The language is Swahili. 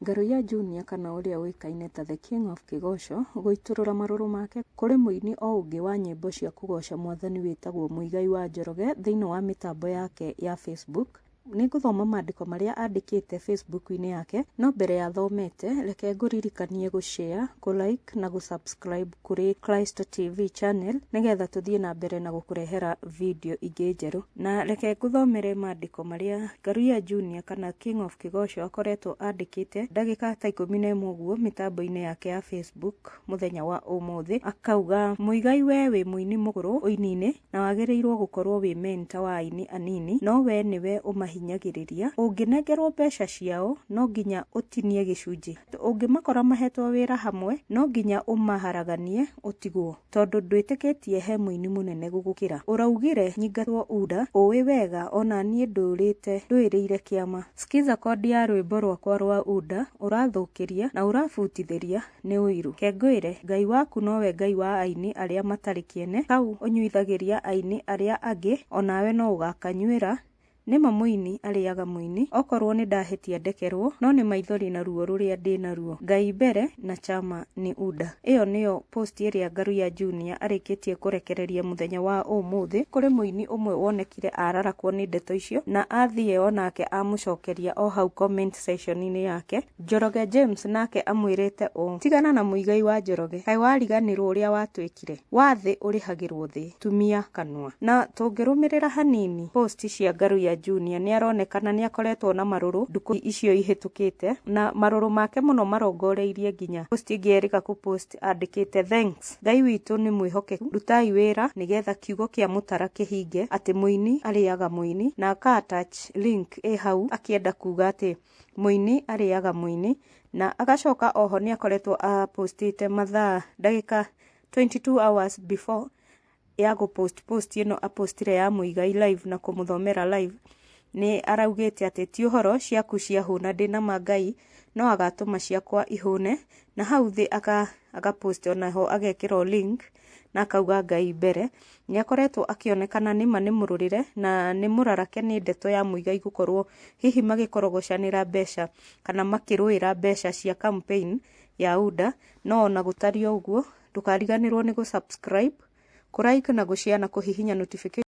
Ngaruiya Junior kana ũrĩa ũĩkaine ta The King of Kĩgoco gũitũrũra marũrũ make kũrĩ mũini o ũngĩ wa nyĩmbo cia kũgoca Mwathani wĩtagwo Muigai wa Njoroge thĩinĩ wa mĩtambo yake ya Facebook. Nĩngũthoma maandĩko marĩa andĩkĩte Facebook-inĩ yake, no mbere ya thomete reke ngũririkanie gũshare, kũlike na gũsubscribe kũrĩ Kristo TV channel nĩgetha tũthiĩ na mbere na gũkũrehera video ingĩ njerũ. Na reke ngũthomere maandĩko marĩa Ngaruiya Junior kana King of Kĩgoco akoretwo andĩkĩte ndagĩka ta 11 ũguo mĩtambo-inĩ yake ya Facebook mũthenya wa ũmũthĩ. Akauga, Muigai we wĩ mũini mũgũrũ ũini-inĩ na wagĩrĩirwo gũkorwo wĩ mentor wa aini anini, no we nĩwe ũmahinyagĩrĩria. Ũngĩnengerwo mbeca ciao no nginya ũtinie gĩcunjĩ. Ũngĩmakora mahetwo wĩra hamwe no nginya ũmaharaganie ũtigwo, tondũ ndwĩtĩkĩtie he mũini mũnene gũgũkĩra. Ũraugire nyingatwo UDA, ũĩ wega ona niĩ ndũĩrĩire kĩama. Skiza kodi ya rwĩmbo rwakwa rwa UDA ũrathũkĩria na ũrabutithĩria nĩ ũiru. Kengwĩre Ngai waku nowe Ngai wa aini arĩa matarĩ kĩene, kau ũnyuithagĩria aini arĩa angĩ onawe no ũgakanyuĩra. Nĩma mũini arĩaga mũini, okorwo nĩ ndahĩtia ndekerwo, no nĩ maithori na ruo rũrĩa ndĩ naruo. Ngai mbere na chama ni UDA. Ĩyo nĩyo post ĩrĩa Ngaruiya Junior arĩkĩtie kũrekereria mũthenya wa ũmũthĩ. Kũrĩ mũini ũmwe wonekire ararakwo nĩ ndeto icio na athiĩ onake amũcokeria o hau comment section-inĩ yake. Njoroge James nake amwĩrĩte ũũ: tigana na Muigai wa Njoroge, kaĩ wariganĩrwo ũrĩa watwĩkire, wathĩ ũrĩhagĩrwo thĩ, tumia kanua. Na tũngĩrũmĩrĩra hanini post cia Ngaruiya Junior nĩ aronekana nĩ akoretwo na marũrũ ndukũ icio ihĩtũkĩte, na marũrũ make mũno marongoreirie nginya post ĩngĩ erĩka post andĩkĩte, thanks Ngai witũ nĩ mwĩhokeku, rutai wĩra nĩgetha kiugo kĩa mũtara kĩhinge atĩ mũini arĩaga mũini, na aka attach link hau akĩenda kuga atĩ mũini arĩaga mũini. Na agacoka oho nĩ akoretwo apostĩte mathaa ndagĩka 22 hours before ya post ĩno apostire ya Muigai live na kũmũthomera live. Nĩ araugĩte atĩ ti ũhoro ciaku ciahũna ndĩna Ngai no agatũma ciakwa ihũne, na hau thĩ agapost onaho agekĩrwo link na akauga Ngai mbere. Nĩ akoretwo akĩonekana nĩma nĩ mũrũrĩre na nĩ mũrarake nĩ ndeto ya Muigai gũkorwo hihi magĩkorogocanĩra mbeca kana makĩrũĩra mbeca cia campaign ya UDA. No ona gũtariĩ ũguo ndũkariganĩrwo nĩ gũsubscribe, kũlike na gũshare na kũhihinya notification